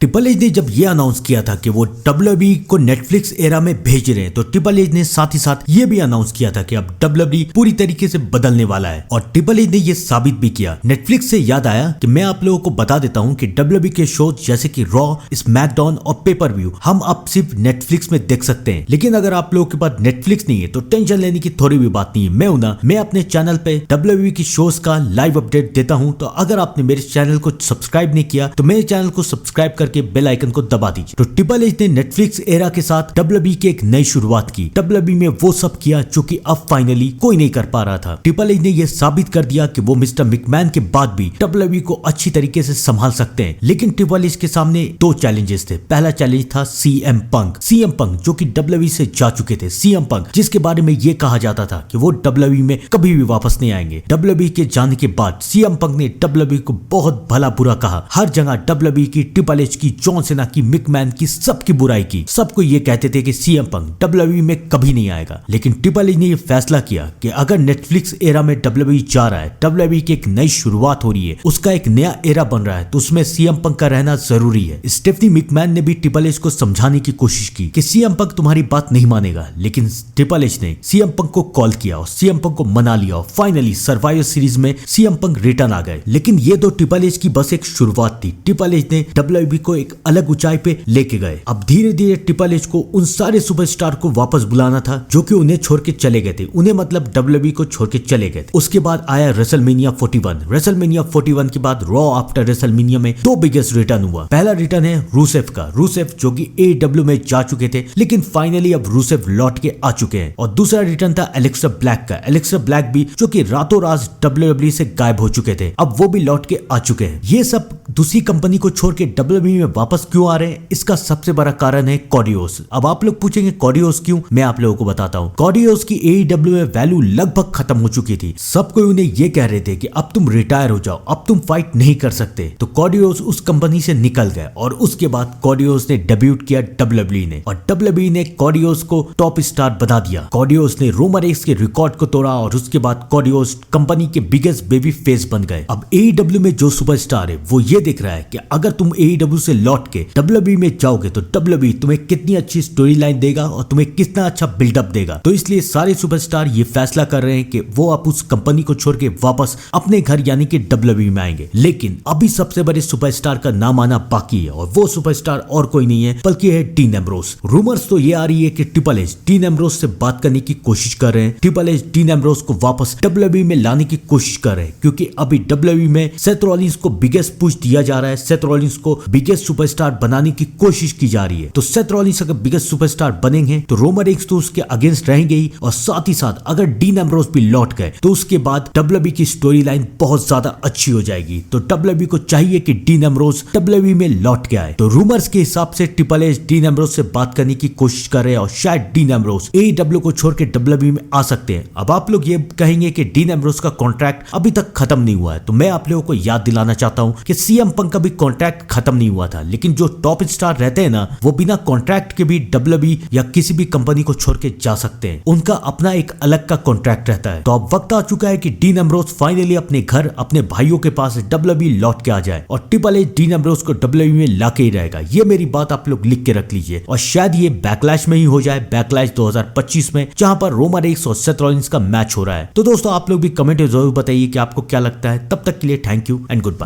Triple H ने जब ये अनाउंस किया था कि वो WWE को नेटफ्लिक्स एरा में भेज रहे हैं तो ट्रिपल एच ने साथ ही साथ ये भी अनाउंस किया था कि अब WWE पूरी तरीके से बदलने वाला है और ट्रिपल एच ने ये साबित भी किया। नेटफ्लिक्स से याद आया कि मैं आप लोगों को बता देता हूं कि WWE के शो जैसे कि रॉ, स्मैकडाउन और पेपर व्यू हम अब सिर्फ नेटफ्लिक्स में देख सकते हैं। लेकिन अगर आप लोगों के पास नेटफ्लिक्स नहीं है तो टेंशन लेने की थोड़ी भी बात नहीं है। मैं हूं ना, मैं अपने चैनल पे WWE की शोज का लाइव अपडेट देता हूं। तो अगर आपने मेरे चैनल को सब्सक्राइब नहीं किया तो मेरे चैनल को सब्सक्राइब करके बेल आइकन को दबा दीजिए। तो ट्रिपल एच ने नेटफ्लिक्स एरा के साथ WWE की एक नई शुरुआत की। WWE में वो सब किया जो कि अब फाइनली कोई नहीं कर पा रहा था। ट्रिपल एच ने यह साबित कर दिया कि वो मिस्टर मैकमैन के बाद भी WWE को अच्छी तरीके से संभाल सकते हैं। लेकिन ट्रिपल एच के सामने दो चैलेंजेस थे। पहला चैलेंज था CM पंक जो कि WWE से जा चुके थे। CM पंक जिसके बारे में ये कहा जाता था कि वो WWE में कभी भी वापस नहीं आएंगे। WWE के जाने के बाद CM पंक ने WWE को बहुत भला बुरा कहा। हर जगह WWE की, ट्रिपल एच की, जॉन सेना की, मैकमैन की, सबकी बुराई की। सबको ये कहते थे कि CM पंक WWE में कभी नहीं आएगा। लेकिन ट्रिपल एच ने ये फैसला किया कि अगर नेटफ्लिक्स एरा में WWE जा रहा है, WWE की एक नई शुरुआत हो रही है, उसका एक नया एरा बन रहा है, तो उसमें CM पंक का रहना जरूरी है। स्टेफनी मैकमैन ने भी ट्रिपल एच को समझाने की कोशिश की कि CM पंक तुम्हारी बात नहीं मानेगा। लेकिन ट्रिपल एच ने CM पंक को कॉल किया और CM पंक को मना लिया और फाइनली सर्वाइवर सीरीज में CM पंक रिटर्न आ गए। लेकिन ये तो ट्रिपल एच की बस एक शुरुआत थी। ट्रिपल एच ने WWE को एक अलग ऊंचाई पे लेके गए। अब धीरे धीरे ट्रिपल एच को उन सारे सुपरस्टार को वापस बुलाना था जो कि उन्हें छोड़ के चले गए थे। उन्हें मतलब WWE को छोड़ के चले गए थे। उसके बाद आया रेसलमेनिया 41 के बाद रॉ आफ्टर रेसलमेनिया में दो बिगेस्ट रिटर्न हुआ। पहला रिटर्न है रूसेफ का, रूसेफ जो कि AEW में जा चुके थे लेकिन फाइनली अब रूसेफ लौट के आ चुके हैं। और दूसरा रिटर्न था एलेक्सा ब्लैक का, एलेक्सा ब्लैक भी जो कि रातों रात WWE से गायब हो चुके थे, अब वो भी लौट के आ चुके हैं। ये सब दूसरी कंपनी को छोड़ के WWE में वापस क्यों आ रहे हैं, इसका सबसे बड़ा कारण है कॉडियोस। अब आप लोग पूछेंगे कॉडियोस क्यों, मैं आप लोगों को बताता हूँ। कॉडियोस की AEW में वैल्यू लगभग खत्म हो चुकी थी। सब कोई उन्हें ये कह रहे थे कि अब तुम रिटायर हो जाओ, अब तुम फाइट नहीं कर सकते। तो कॉडियोस उस कंपनी से निकल गए और उसके बाद कॉडियोस ने डेब्यूट किया WWE ने और WWE ने कॉडियोस को टॉप स्टार बना दिया। कॉडियोस ने रोमन रेंस के रिकॉर्ड को तोड़ा और उसके बाद कॉडियोस कंपनी के बिगेस्ट बेबी फेस बन गए। अब AEW में जो सुपरस्टार है वो ये देख रहा है कि अगर तुम AEW से लौट के WWE में जाओगे तो WWE तुम्हें कितनी अच्छी स्टोरी लाइन देगा और तुम्हें कितना अच्छा बिल्डअप देगा। तो इसलिए सारे सुपरस्टार ये फैसला कर रहे हैं कि वो अब उस कंपनी को छोड़ के वापस अपने घर यानी कि WWE में आएंगे। लेकिन अभी सबसे बड़े सुपरस्टार का नाम आना बाकी है और वो सुपरस्टार और कोई नहीं है बल्कि है डीन एम्ब्रोस। रूमर्स तो ये आ रही है कि ट्रिपल एच डीन एम्ब्रोस से बात करने की कोशिश कर रहे हैं। ट्रिपल एच डीन एम्ब्रोस को वापस WWE में लाने की कोशिश कर रहे हैं क्योंकि अभी WWE में सेथ रॉलिंस को बिगेस्ट पुश दिया जा रहा है। सेथ रॉलिंस को बिगेस्ट सुपरस्टार बनाने की कोशिश की जा रही है। तो सेथ रॉलिंस अगर बिगेस्ट सुपरस्टार बनेंगे तो रोमन रेंस तो उसके अगेंस्ट रहेंगे ही और साथ ही साथ अगर डीन एम्ब्रोस भी लौट गए तो उसके बाद WWE की स्टोरी लाइन बहुत ज्यादा अच्छी हो जाएगी। तो WWE को चाहिए कि डीन एम्ब्रोस WWE में लौट के आए। तो रूमर्स के हिसाब से ट्रिपल एच डीन एम्ब्रोस से बात करने की कोशिश कर रहे हैं और शायद डीन एम्ब्रोस AEW को छोड़ के WWE में आ सकते हैं। अब आप लोग ये कहेंगे कि डीन एम्ब्रोस का कॉन्ट्रैक्ट अभी तक खत्म नहीं हुआ है, तो मैं आप लोगों को याद दिलाना चाहता हूं कि CM पंक का भी कॉन्ट्रैक्ट खत्म नहीं हुआ था। लेकिन जो टॉप स्टार रहते हैं ना, वो बिना कॉन्ट्रैक्ट के भी WWE या किसी भी कंपनी को छोड़ के जा सकते हैं। उनका अपना एक अलग का कॉन्ट्रैक्ट रहता है। तो अब वक्त आ चुका है कि डीन एम्ब्रोस फाइनली अपने घर, अपने भाइयों के पास WWE लौट के आ जाए और ट्रिपल एच डीन एम्ब्रोस को WWE में लाके ही रहेगा। ये मेरी बात आप लोग लिख के रख लीजिए और शायद ये बैकलैश में ही हो जाए, बैकलैश 2025 में, जहां पर रोमन रेंस और सेथ रॉलिंस का मैच हो रहा है। तो दोस्तों आप लोग भी कमेंट में जरूर बताइए कि आपको क्या लगता है। तब तक के लिए thank you and good bye.